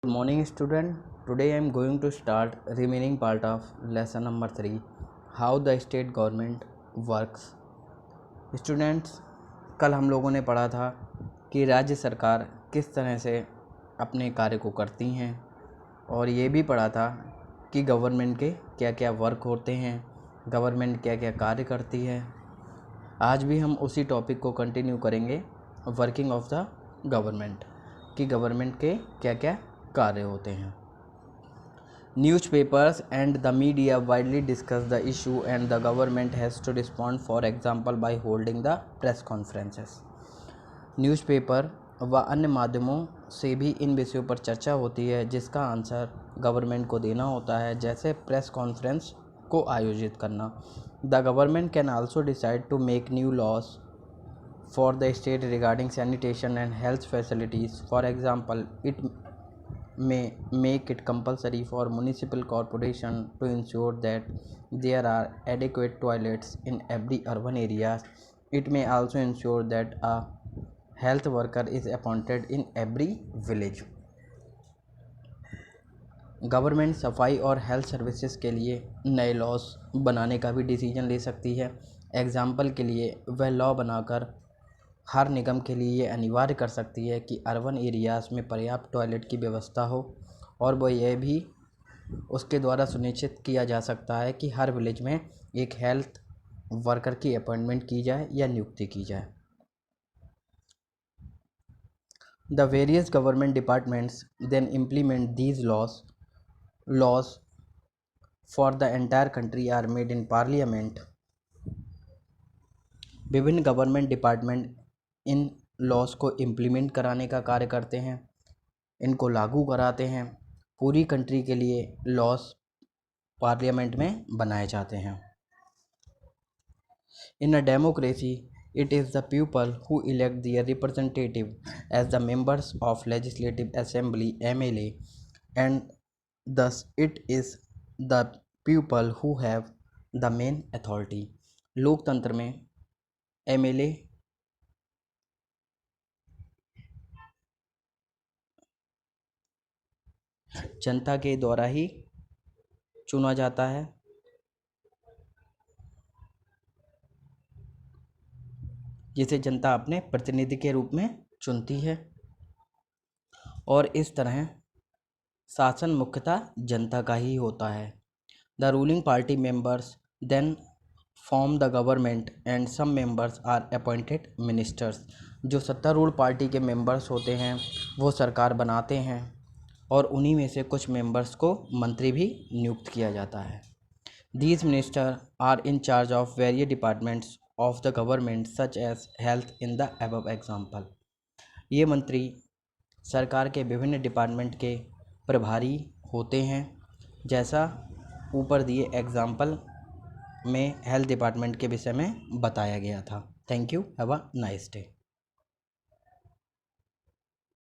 Morning student, today I am going to start remaining part of lesson number 3, how the state government works. Students, कल हम लोगों ने पढ़ा था कि राज्य सरकार किस तरह से अपने कार्य को करती हैं और ये भी पढ़ा था कि गवर्नमेंट के क्या क्या वर्क होते हैं, गवर्नमेंट क्या क्या कार्य करती है। आज भी हम उसी टॉपिक को कंटिन्यू करेंगे, वर्किंग ऑफ द गवर्नमेंट, कि गवर्नमेंट के क्या क्या कार्य होते हैं। Newspapers and the media widely discuss the issue and the government has to respond for example by holding the press conferences. Newspaper व अन्य माध्यमों से भी इन विषयों पर चर्चा होती है जिसका आंसर गवर्नमेंट को देना होता है, जैसे प्रेस कॉन्फ्रेंस को आयोजित करना। The government can also decide to make new laws for the state regarding sanitation and health facilities. For example, it may make it compulsory for municipal corporation to ensure that there are adequate toilets in every urban area. It may also ensure that a health worker is appointed in every village. Government सफाई और health services के लिए नए laws बनाने का भी decision ले सकती है। एग्जाम्पल के लिए वह लॉ बनाकर हर निगम के लिए ये अनिवार्य कर सकती है कि अर्बन एरियाज़ में पर्याप्त टॉयलेट की व्यवस्था हो, और वह यह भी उसके द्वारा सुनिश्चित किया जा सकता है कि हर विलेज में एक हेल्थ वर्कर की अपॉइंटमेंट की जाए या नियुक्ति की जाए। The various government departments then implement these laws for the entire country are made in parliament. विभिन्न गवर्नमेंट डिपार्टमेंट इन लॉज को इम्प्लीमेंट कराने का कार्य करते हैं, इनको लागू कराते हैं। पूरी कंट्री के लिए लॉज पार्लियामेंट में बनाए जाते हैं। In a democracy it is the people who elect their representative as the members of legislative assembly MLA, and thus it is the people who have the main authority. लोकतंत्र में MLA जनता के द्वारा ही चुना जाता है, जिसे जनता अपने प्रतिनिधि के रूप में चुनती है, और इस तरह शासन मुख्यतः जनता का ही होता है। The ruling party members then form the government and some members are appointed ministers. जो सत्तारूढ़ पार्टी के मेंबर्स होते हैं वो सरकार बनाते हैं, और उन्हीं में से कुछ मेंबर्स को मंत्री भी नियुक्त किया जाता है। These minister are in charge of various departments of the government such as health in the above example. ये मंत्री सरकार के विभिन्न डिपार्टमेंट के प्रभारी होते हैं, जैसा ऊपर दिए एग्जाम्पल में हेल्थ डिपार्टमेंट के विषय में बताया गया था। Thank you, have a nice day.